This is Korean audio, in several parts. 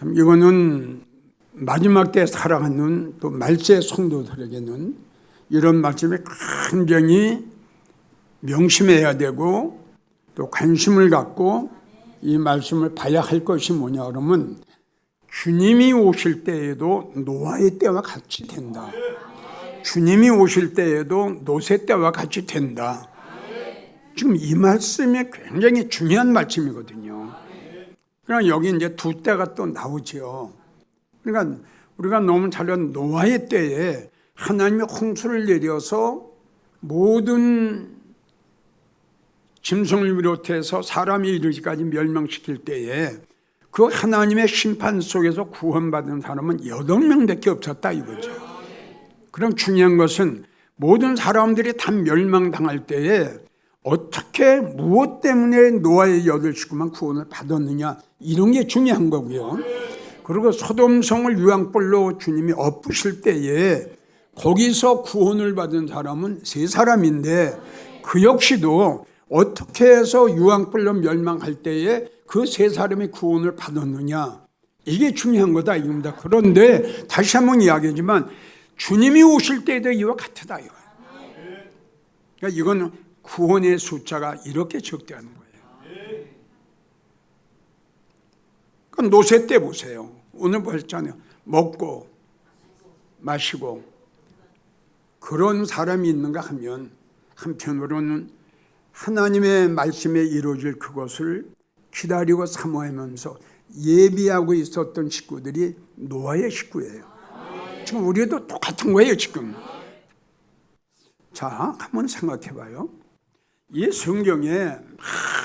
참 이거는 마지막 때 살아가는 또 말세 성도들에게는 이런 말씀에 굉장히 명심해야 되고 또 관심을 갖고 이 말씀을 봐야 할 것이 뭐냐 그러면 주님이 오실 때에도 노아의 때와 같이 된다. 주님이 오실 때에도 노세 때와 같이 된다. 지금 이 말씀이 굉장히 중요한 말씀이거든요. 그러나 여기 이제 두 때가 또 나오죠. 그러니까 우리가 너무 잘 아는 노아의 때에 하나님이 홍수를 내려서 모든 짐승을 비롯해서 사람이 이르기까지 멸망시킬 때에 그 하나님의 심판 속에서 구원받은 사람은 8명밖에 없었다 이거죠. 그럼 중요한 것은 모든 사람들이 다 멸망당할 때에 어떻게 무엇 때문에 노아의 8식구만 구원을 받았느냐 이런 게 중요한 거고요. 그리고 소돔성을 유황불로 주님이 엎으실 때에 거기서 구원을 받은 사람은 3사람인데 그 역시도 어떻게 해서 유황불로 멸망할 때에 그 3사람이 구원을 받았느냐 이게 중요한 거다 이겁니다. 그런데 다시 한번 이야기하지만 주님이 오실 때에도 이와 같다 이거예요. 그러니까 이건 구원의 숫자가 이렇게 적대하는 거예요. 그럼 노세 때 보세요. 오늘 보셨잖아요. 먹고 마시고 그런 사람이 있는가 하면 한편으로는 하나님의 말씀에 이루어질 그것을 기다리고 사모하면서 예비하고 있었던 식구들이 노아의 식구예요. 지금 우리도 똑같은 거예요 지금. 자, 한번 생각해 봐요. 이 성경에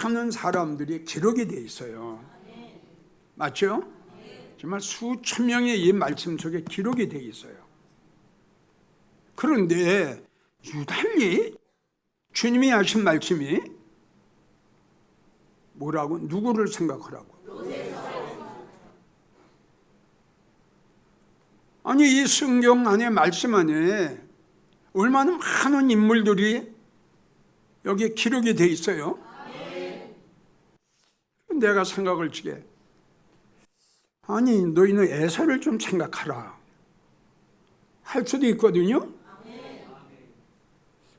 많은 사람들이 기록이 돼 있어요. 맞죠? 정말 수천 명의 이 말씀 속에 기록이 돼 있어요. 그런데 유달리 주님이 하신 말씀이 뭐라고? 누구를 생각하라고? 아니 이 성경 안에 말씀 안에 얼마나 많은 인물들이 여기에 기록이 돼 있어요. 내가 생각을 지게 아니 너희는 에서를 좀 생각하라 할 수도 있거든요.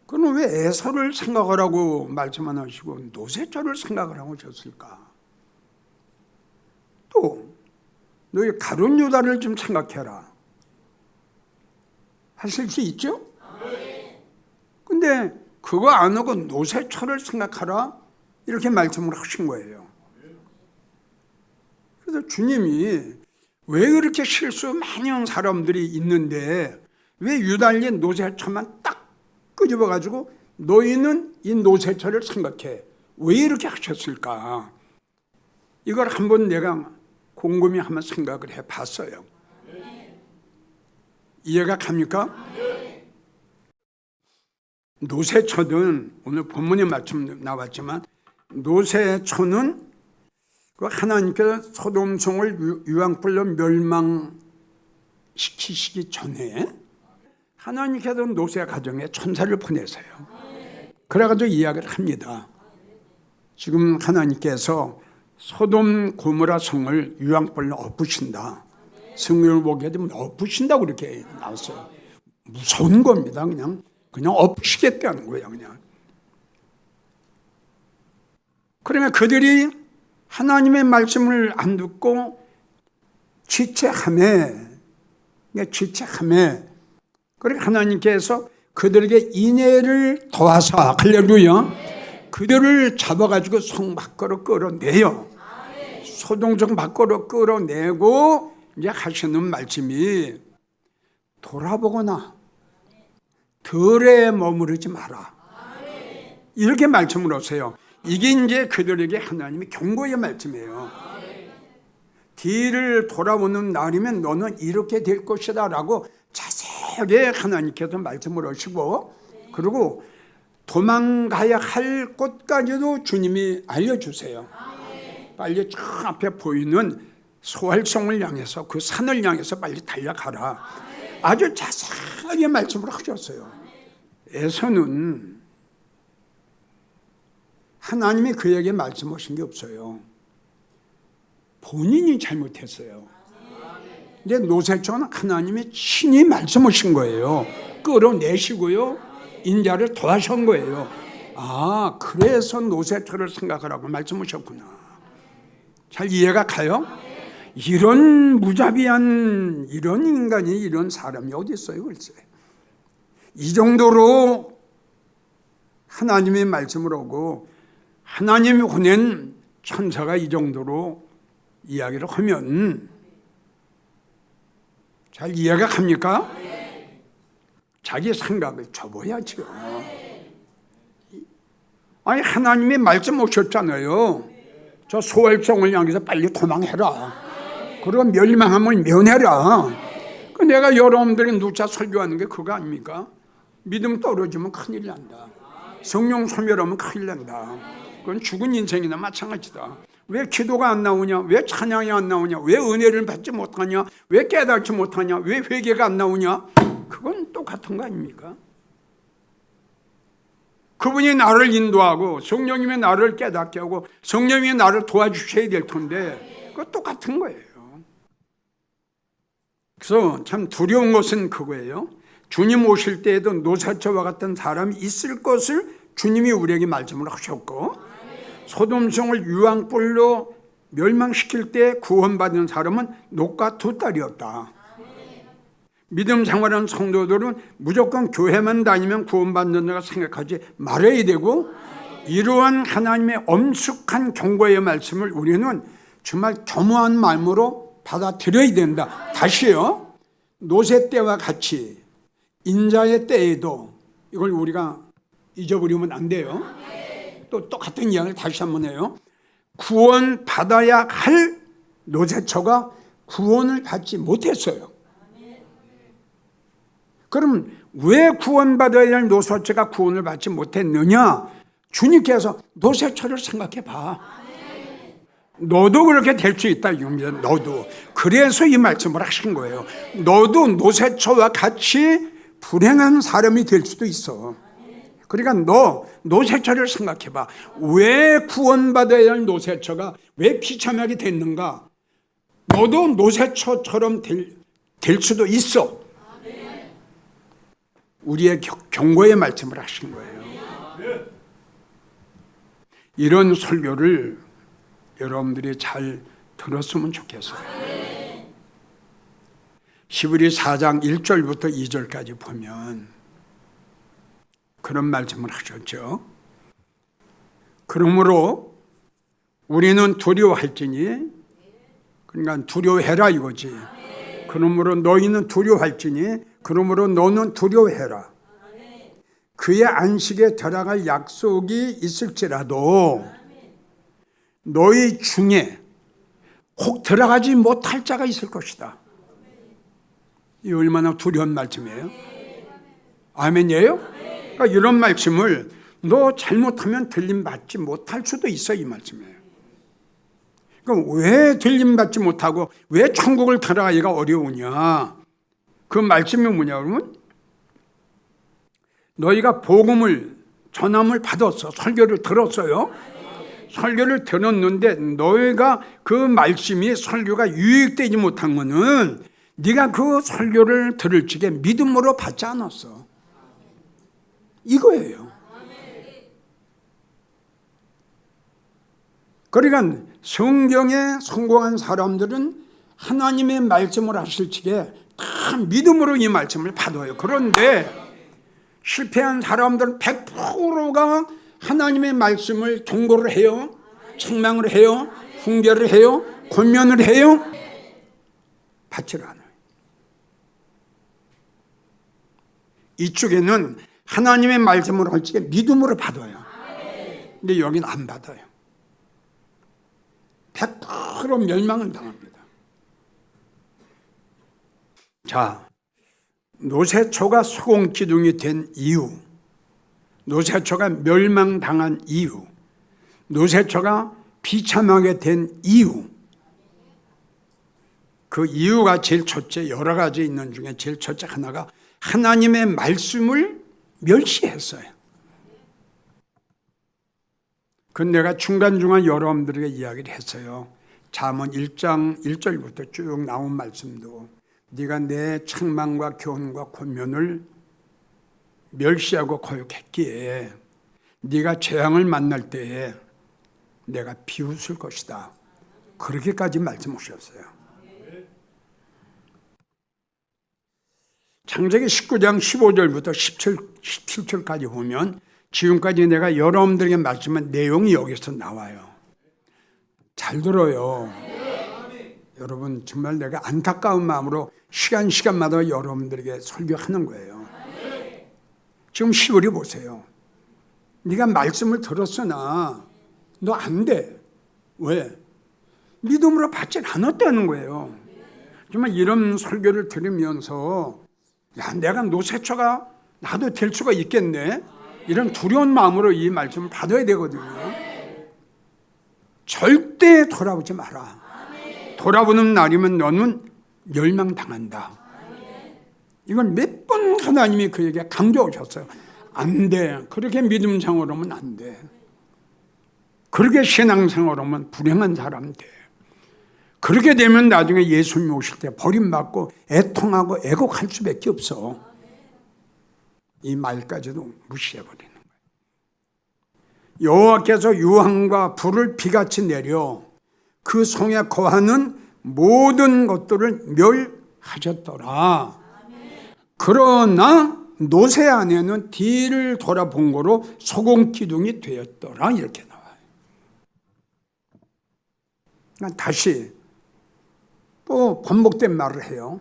그럼 왜 에서를 생각하라고 말씀 안 하시고 노세초를 생각을 하고 줬을까? 또 너희 가룟 유다를 좀 생각해라 하실 수 있죠? 근데 그거 안 하고 노세초를 생각하라 이렇게 말씀을 하신 거예요. 그래서 주님이 왜 그렇게 실수 많이 한 사람들이 있는데 왜 유달리 노세초만 딱 끄집어가지고 너희는 이 노세초를 생각해 왜 이렇게 하셨을까? 이걸 한번 내가 곰곰이 한번 생각을 해봤어요. 이해가 갑니까? 노세초는 오늘 본문에 말씀 나왔지만 노세초는 그 하나님께서 소돔성을 유황불로 멸망시키시기 전에 하나님께서 노세 가정에 천사를 보내세요. 그래가지고 이야기를 합니다. 지금 하나님께서 소돔 고모라 성을 유황불로 엎으신다. 성경을 보게 되면 엎으신다고 이렇게 나왔어요. 무서운 겁니다. 그냥 엎으시겠다는 거예요. 그냥. 그러면 그들이 하나님의 말씀을 안 듣고 지체함에 그러니까 하나님께서 그들에게 인애를 더하사 할렐루야 그들을 잡아가지고 성 밖으로 끌어내요. 소동성 밖으로 끌어내고 이제 하시는 말씀이 돌아보거나 들에 머무르지 마라 이렇게 말씀을 하세요. 이게 이제 그들에게 하나님의 경고의 말씀이에요. 뒤를 돌아보는 날이면 너는 이렇게 될 것이다 라고 자세하게 하나님께서 말씀을 하시고 그리고 도망가야 할 곳까지도 주님이 알려주세요. 빨리 저 앞에 보이는 소활성을 향해서 그 산을 향해서 빨리 달려가라. 아주 자세하게 말씀을 하셨어요. 에서는 하나님이 그에게 말씀하신 게 없어요. 본인이 잘못했어요. 근데 노새초는 하나님이 친히 말씀하신 거예요. 끌어내시고요, 인자를 더하신 거예요. 아, 그래서 노새초를 생각하라고 말씀하셨구나. 잘 이해가 가요? 이런 무자비한 이런 인간이, 이런 사람이 어디 있어요, 글쎄. 이 정도로 하나님의 말씀을 오고 하나님이 보낸 천사가 이 정도로 이야기를 하면 잘 이해가 갑니까? 자기 생각을 접어야죠. 아니, 하나님이 말씀 오셨잖아요. 저 소활성을 향해서 빨리 도망해라. 그리고 멸망함을 면해라. 내가 여러분들이 누차 설교하는 게 그거 아닙니까? 믿음 떨어지면 큰일 난다. 성령 소멸하면 큰일 난다. 그건 죽은 인생이나 마찬가지다. 왜 기도가 안 나오냐? 왜 찬양이 안 나오냐? 왜 은혜를 받지 못하냐? 왜 깨닫지 못하냐? 왜 회개가 안 나오냐? 그건 똑같은 거 아닙니까? 그분이 나를 인도하고 성령님이 나를 깨닫게 하고 성령님이 나를 도와주셔야 될 텐데 그거 똑같은 거예요. 그래서 참 두려운 것은 그거예요. 주님 오실 때에도 노사처와 같은 사람이 있을 것을 주님이 우리에게 말씀을 하셨고, 소돔성을 유황불로 멸망시킬 때 구원받은 사람은 녹과 두 딸이었다. 믿음 생활하는 성도들은 무조건 교회만 다니면 구원받는다고 생각하지 말아야 되고, 이러한 하나님의 엄숙한 경고의 말씀을 우리는 정말 겸허한 마음으로 받아들여야 된다. 다시요, 노새 때와 같이 인자의 때에도 이걸 우리가 잊어버리면 안 돼요. 또 똑같은 이야기를 다시 한번 해요. 구원 받아야 할 노새처가 구원을 받지 못했어요. 그럼 왜 구원받아야 할 노새처가 구원을 받지 못했느냐? 주님께서 노새처를 생각해 봐. 너도 그렇게 될 수 있다. 너도. 그래서 이 말씀을 하신 거예요. 너도 노새처와 같이 불행한 사람이 될 수도 있어. 그러니까 너 노새처를 생각해 봐. 왜 구원받아야 할 노새처가 왜 비참하게 됐는가? 너도 노새처처럼 될 수도 있어. 우리의 경고의 말씀을 하신 거예요. 이런 설교를 여러분들이 잘 들었으면 좋겠어요. 히브리 4장 1절부터 2절까지 보면 그런 말씀을 하셨죠. 그러므로 우리는 두려워할지니, 그러니까 두려워해라 이거지. 그러므로 너희는 두려워할지니, 그러므로 너는 두려워해라. 그의 안식에 들어갈 약속이 있을지라도 너희 중에 혹 들어가지 못할 자가 있을 것이다. 이 얼마나 두려운 말씀이에요? 아멘이에요? 그러니까 이런 말씀을 너 잘못하면 들림받지 못할 수도 있어, 이 말씀이에요. 그럼 왜 들림받지 못하고 왜 천국을 들어가기가 어려우냐? 그 말씀이 뭐냐 그러면, 너희가 복음을 전함을 받았어. 설교를 들었어요. 설교를 들었는데 너희가 그 말씀이 설교가 유익되지 못한 거는 네가 그 설교를 들을 적에 믿음으로 받지 않았어. 이거예요. 그러니까 성경에 성공한 사람들은 하나님의 말씀을 하실 적에 다 믿음으로 이 말씀을 받아요. 그런데 실패한 사람들은 100%가 하나님의 말씀을 경고를 해요, 책망을 해요, 훈계를 해요, 권면을 해요, 받지를 않아요. 이쪽에는 하나님의 말씀을 할 적에 믿음으로 받아요. 근데 여기는 안 받아요. 100% 멸망을 당합니다. 자, 노새초가 소공기둥이 된 이유, 노새초가 멸망당한 이유, 노새초가 비참하게 된 이유, 그 이유가 제일 첫째, 여러 가지 있는 중에 제일 첫째 하나가 하나님의 말씀을 멸시했어요. 그건 내가 중간중간 여러분들에게 이야기를 했어요. 잠언 1장 1절부터 쭉 나온 말씀도 네가 내 책망과 교훈과 권면을 멸시하고 거역했기에 네가 재앙을 만날 때에 내가 비웃을 것이다. 그렇게까지 말씀하셨어요. 창세기 19장 15절부터 17절까지 보면 지금까지 내가 여러분들에게 말씀한 내용이 여기서 나와요. 잘 들어요. 여러분 정말 내가 안타까운 마음으로 시간마다 여러분들에게 설교하는 거예요. 지금 시월이 보세요. 네가 말씀을 들었으나 너 안 돼. 왜? 믿음으로 받지 않았다는 거예요. 정말 이런 설교를 들으면서 야, 내가 노새처가 나도 될 수가 있겠네. 이런 두려운 마음으로 이 말씀을 받아야 되거든요. 절대 돌아보지 마라. 돌아보는 날이면 너는 멸망당한다. 이건 몇 번 하나님이 그에게 강조하셨어요. 안 돼. 그렇게 믿음생활 하면 안 돼. 그렇게 신앙생활 하면 불행한 사람 돼. 그렇게 되면 나중에 예수님 오실 때 버림받고 애통하고 애곡할 수밖에 없어. 이 말까지도 무시해버리는 거예요. 여호와께서 유황과 불을 비같이 내려 그 성에 거하는 모든 것들을 멸하셨더라. 그러나 노새 안에는 뒤를 돌아본 거로 소금기둥이 되었더라. 이렇게 나와요. 다시 또 번복된 말을 해요.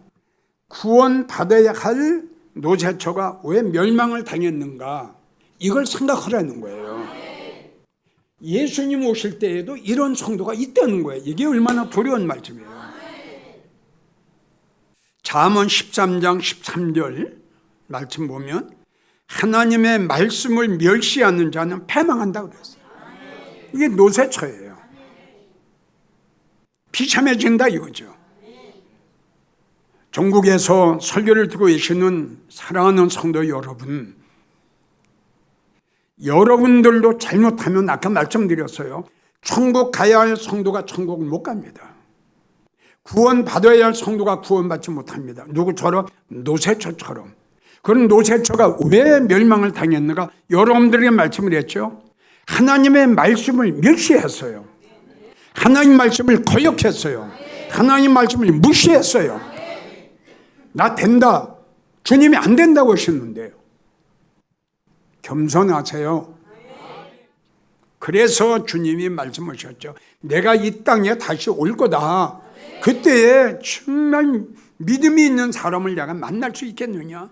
구원받아야 할 노새처가 왜 멸망을 당했는가? 이걸 생각하라는 거예요. 예수님 오실 때에도 이런 성도가 있다는 거예요. 이게 얼마나 두려운 말씀이에요. 잠언 13장 13절 말씀 보면 하나님의 말씀을 멸시하는 자는 패망한다고 그랬어요. 이게 노새처예요. 비참해진다 이거죠. 전국에서 설교를 듣고 계시는 사랑하는 성도 여러분, 여러분들도 잘못하면 아까 말씀드렸어요. 천국 가야 할 성도가 천국을 못 갑니다. 구원받아야 할 성도가 구원받지 못합니다. 누구처럼? 노새처처럼. 그런 노새처가 왜 멸망을 당했는가? 여러분들에게 말씀을 했죠. 하나님의 말씀을 멸시했어요. 하나님 말씀을 거역했어요. 하나님 말씀을 무시했어요. 나 된다. 주님이 안 된다고 하셨는데요. 겸손하세요. 그래서 주님이 말씀하셨죠. 내가 이 땅에 다시 올 거다. 그때에 정말 믿음이 있는 사람을 내가 만날 수 있겠느냐?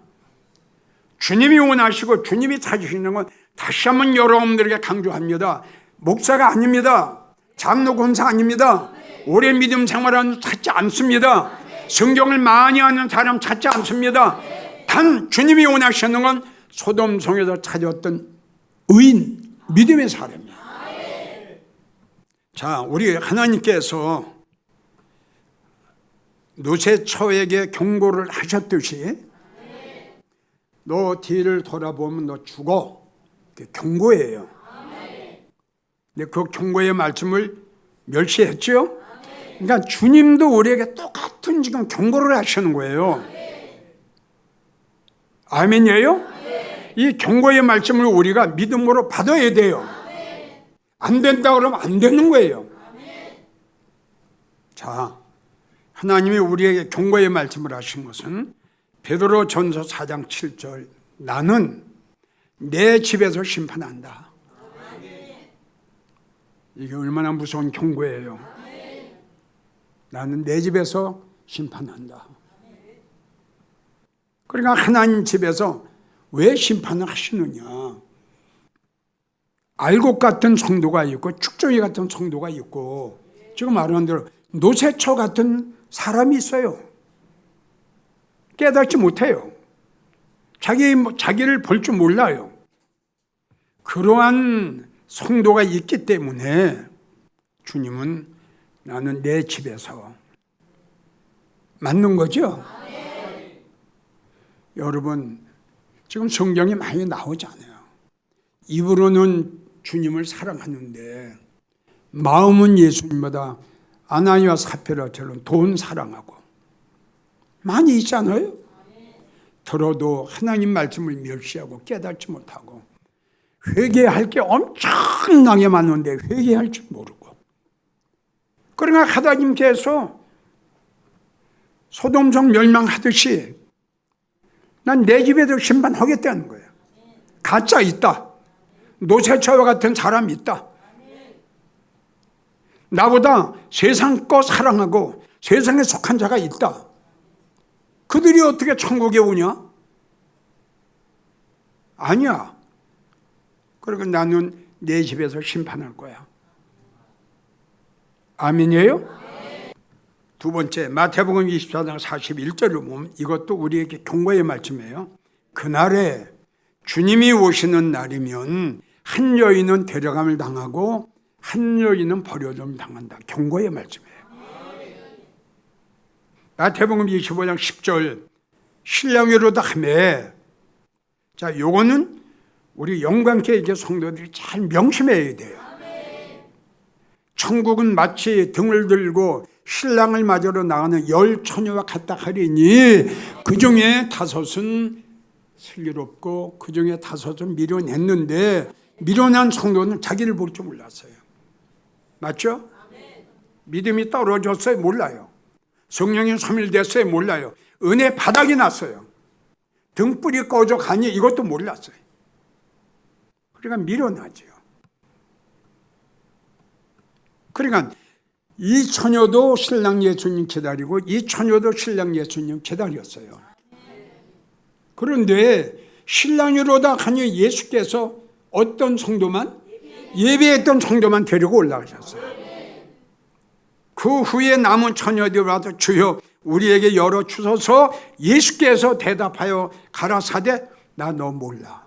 주님이 원하시고 주님이 찾으시는 건 다시 한번 여러분들에게 강조합니다. 목사가 아닙니다. 장로 권사 아닙니다. 오래 믿음 생활하는 찾지 않습니다. 성경을 많이 하는 사람 찾지 않습니다. 단 주님이 원하시는 건 소돔성에서 찾았던 의인, 믿음의 사람이에요. 자, 우리 하나님께서 노새처에게 경고를 하셨듯이 너 뒤를 돌아보면 너 죽어. 경고예요. 근데 그 경고의 말씀을 멸시했죠. 그러니까 주님도 우리에게 똑같은 지금 경고를 하시는 거예요. 아멘이에요? 이 경고의 말씀을 우리가 믿음으로 받아야 돼요. 안 된다 그러면 안 되는 거예요. 자, 하나님이 우리에게 경고의 말씀을 하신 것은 베드로전서 4장 7절 나는 내 집에서 심판한다. 이게 얼마나 무서운 경고예요. 나는 내 집에서 심판한다. 그러니까 하나님 집에서 왜 심판을 하시느냐? 알곡 같은 성도가 있고 축조이 같은 성도가 있고 지금 말하는 대로 노새처 같은 사람이 있어요. 깨닫지 못해요. 자기를 볼 줄 몰라요. 그러한 성도가 있기 때문에 주님은 나는 내 집에서 맞는 거죠? 여러분 지금 성경이 많이 나오잖아요. 입으로는 주님을 사랑하는데 마음은 예수님보다 아나니와 사피라처럼 돈 사랑하고 많이 있잖아요. 들어도 하나님 말씀을 멸시하고 깨닫지 못하고 회개할 게 엄청나게 많은데 회개할 줄 모르고, 그러나 하나님께서 소돔성 멸망하듯이 난 내 집에도 심판하겠다는 거예요. 가짜 있다. 노새처와 같은 사람이 있다. 나보다 세상 거 사랑하고 세상에 속한 자가 있다. 그들이 어떻게 천국에 오냐? 아니야. 그리고 나는 내 집에서 심판할 거야. 아멘이에요? 두 번째, 마태복음 24장 41절을 보면 이것도 우리에게 경고의 말씀이에요. 그날에 주님이 오시는 날이면 한 여인은 데려감을 당하고 한 여인은 버려짐을 당한다. 경고의 말씀이에요. 마태복음 25장 10절, 신랑이로다 하매. 자, 요거는 우리 영광케 이제 성도들이 잘 명심해야 돼요. 천국은 마치 등을 들고 신랑을 맞으러 나가는 열 처녀와 같다 하리니 그 중에 다섯은 슬기롭고 그 중에 다섯은 미련했는데, 미련한 성도는 자기를 볼 줄 몰랐어요. 맞죠? 믿음이 떨어졌어요? 몰라요. 성령이 소멸됐어요? 몰라요. 은혜 바닥이 났어요. 등불이 꺼져 가니 이것도 몰랐어요. 그러니까 미련하죠. 그러니까 이 처녀도 신랑 예수님 기다리고 이 처녀도 신랑 예수님 기다렸어요. 그런데 신랑이로다 하니 예수께서 어떤 성도만, 예배했던 성도만 데리고 올라가셨어요. 그 후에 남은 처녀들이 와서 주여 우리에게 열어주소서. 예수께서 대답하여 가라사대 나 너 몰라.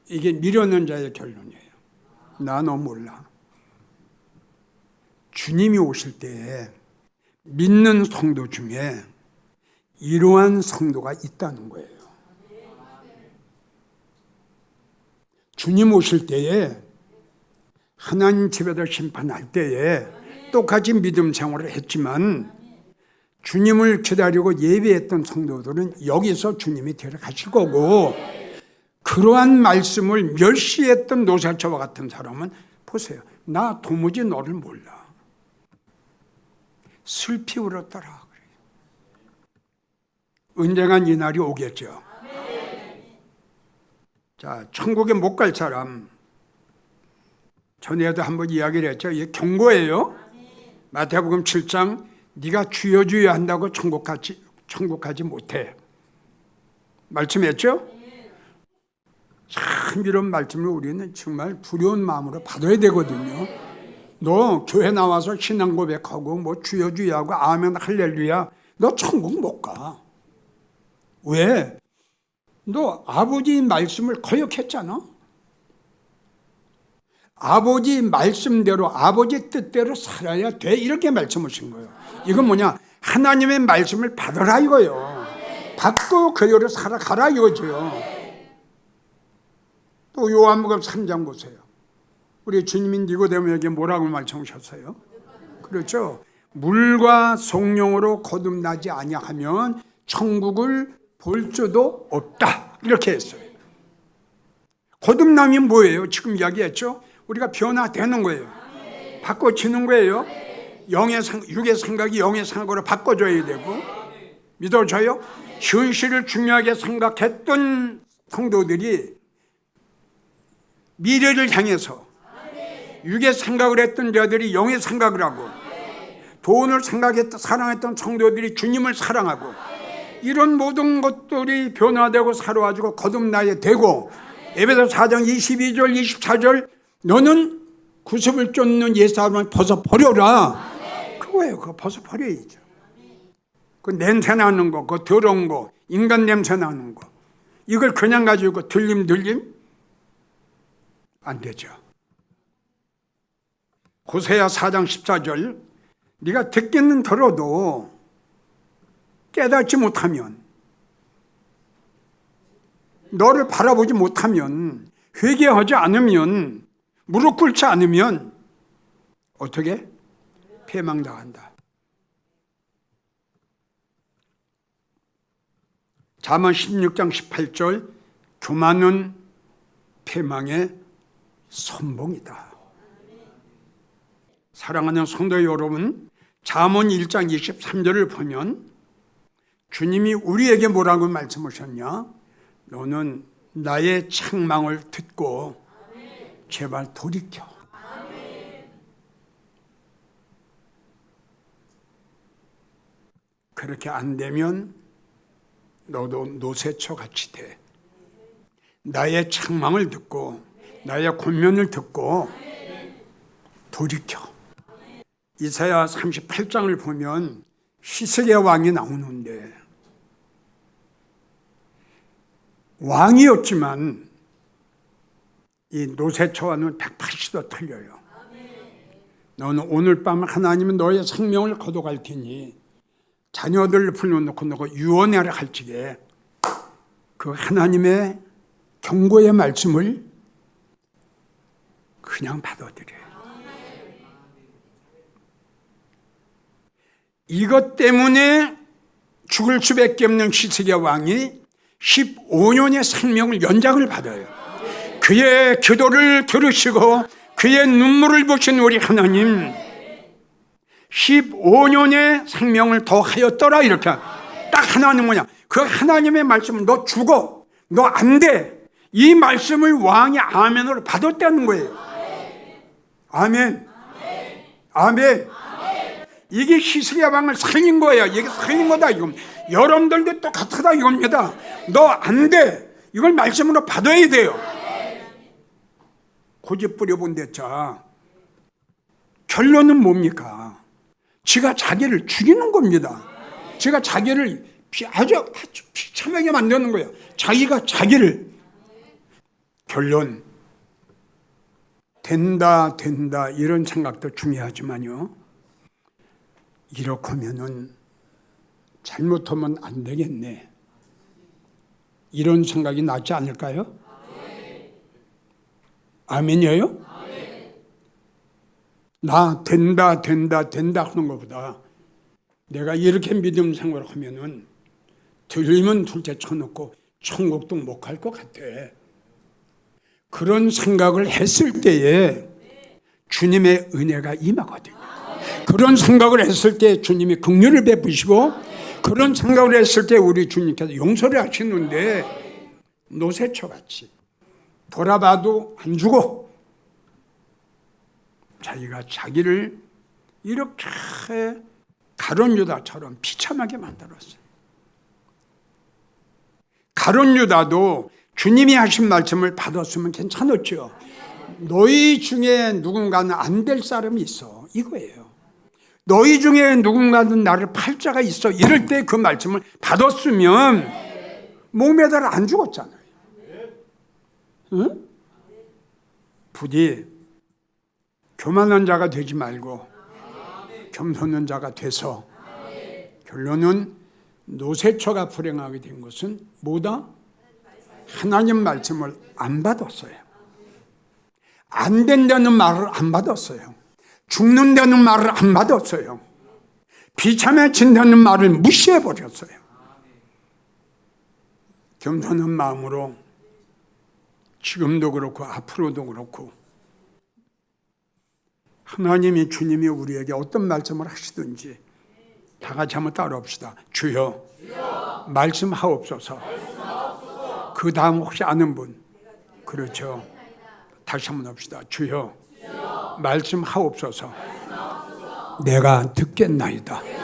이게 미련한 자의 결론이에요. 나 너 몰라. 주님이 오실 때에 믿는 성도 중에 이러한 성도가 있다는 거예요. 주님 오실 때에 하나님 집에서 심판할 때에 똑같이 믿음 생활을 했지만 주님을 기다리고 예배했던 성도들은 여기서 주님이 데려가실 거고, 그러한 말씀을 멸시했던 노사처와 같은 사람은 보세요. 나 도무지 너를 몰라. 슬피 울었더라. 언젠간 이 날이 오겠죠. 자, 천국에 못 갈 사람, 전에도 한번 이야기를 했죠. 이게 경고예요. 마태복음 7장 네가 주여 주여 한다고 천국 가지 못해. 말씀했죠? 참 이런 말씀을 우리는 정말 두려운 마음으로 받아야 되거든요. 너 교회 나와서 신앙 고백하고 뭐 주여 주여 하고 아멘 할렐루야, 너 천국 못 가. 왜? 너 아버지 말씀을 거역했잖아. 아버지 말씀대로 아버지 뜻대로 살아야 돼, 이렇게 말씀하신 거예요. 이건 뭐냐? 하나님의 말씀을 받으라 이거예요. 받고 그대로 살아가라 이거죠. 또 요한복음 3장 보세요. 우리 주님이 니고데모에게 뭐라고 말씀하셨어요? 그렇죠. 물과 성령으로 거듭나지 아니하면 천국을 볼 수도 없다, 이렇게 했어요. 거듭남이 뭐예요? 지금 이야기했죠. 우리가 변화되는 거예요. 바꿔지는 거예요. 육의 생각이 영의 생각으로 바꿔줘야 되고, 믿어져요? 현실을 중요하게 생각했던 성도들이 미래를 향해서 육의 생각을 했던 자들이 영의 생각을 하고, 돈을 사랑했던 성도들이 주님을 사랑하고, 이런 모든 것들이 변화되고 살아가지고 거듭나야 되고, 에베소 4장 22절 24절 너는 구습을 쫓는 옛사람을 벗어버려라. 그거예요. 그거 벗어버려야죠. 그 냄새 나는 거, 그 더러운 거, 인간 냄새 나는 거, 이걸 그냥 가지고 들림 안 되죠. 호세아 4장 14절 네가 듣기는 들어도 깨닫지 못하면, 너를 바라보지 못하면, 회개하지 않으면, 무릎 꿇지 않으면 어떻게? 패망당한다. 잠언 16장 18절 교만은 패망의 선봉이다. 사랑하는 성도 여러분, 잠언 1장 23절을 보면 주님이 우리에게 뭐라고 말씀하셨냐? 너는 나의 책망을 듣고 제발 돌이켜. 그렇게 안 되면 너도 노새처 같이 돼. 나의 책망을 듣고 나의 권면을 듣고 돌이켜. 이사야 38장을 보면 히스기야 왕이 나오는데 왕이었지만 이 노새처와는 180도 틀려요. 너는 오늘 밤 하나님은 너의 생명을 거둬갈 테니 자녀들을 불러놓고 너가 유언하라 할지에 그 하나님의 경고의 말씀을 그냥 받아들여요. 이것 때문에 죽을 수밖에 없는 히스기야 왕이 15년의 생명을 연장을 받아요. 그의 기도를 들으시고 그의 눈물을 보신 우리 하나님 15년의 생명을 더 하였더라. 이렇게 딱 하나는 뭐냐, 그 하나님의 말씀은 너 죽어, 너 안 돼, 이 말씀을 왕이 아멘으로 받았다는 거예요. 아멘. 아멘. 이게 히스기야 왕을 살린 거예요. 이게 살린 거다. 이건 여러분들도 똑같다 이겁니다. 너 안 돼, 이걸 말씀으로 받아야 돼요. 고집 부려본 대자 결론은 뭡니까? 지가 자기를 죽이는 겁니다. 지가 자기를 아주 비참하게 만드는 거예요. 자기가 자기를. 결론, 된다 이런 생각도 중요하지만요, 이렇게 하면은 잘못하면 안 되겠네, 이런 생각이 나지 않을까요? 아멘이에요? 나 된다 하는 것보다 내가 이렇게 믿음 생활을 하면은 들리면 둘째 쳐놓고 천국도 못 갈 것 같아. 그런 생각을 했을 때에 주님의 은혜가 임하거든요. 그런 생각을 했을 때 주님이 긍휼을 베푸시고, 그런 생각을 했을 때 우리 주님께서 용서를 하시는데, 노새처같이 돌아봐도 안 주고 자기가 자기를 이렇게 가룟 유다처럼 비참하게 만들었어요. 가룟 유다도 주님이 하신 말씀을 받았으면 괜찮았죠. 너희 중에 누군가는 안 될 사람이 있어, 이거예요. 너희 중에 누군가는 나를 팔 자가 있어, 이럴 때 그 말씀을 받았으면 목매달 안 죽었잖아요. 응? 부디 교만한 자가 되지 말고 겸손한 자가 돼서, 결론은 노새처가 불행하게 된 것은 뭐다? 하나님 말씀을 안 받았어요. 안 된다는 말을 안 받았어요. 죽는다는 말을 안 받았어요. 비참해진다는 말을 무시해버렸어요. 겸손한 마음으로 지금도 그렇고 앞으로도 그렇고 하나님이, 주님이 우리에게 어떤 말씀을 하시든지 다 같이 한번 따라합시다. 주여, 말씀하옵소서. 그 다음 혹시 아는 분? 그렇죠. 다시 한번 합시다. 주여, 말씀하옵소서. 내가 듣겠나이다.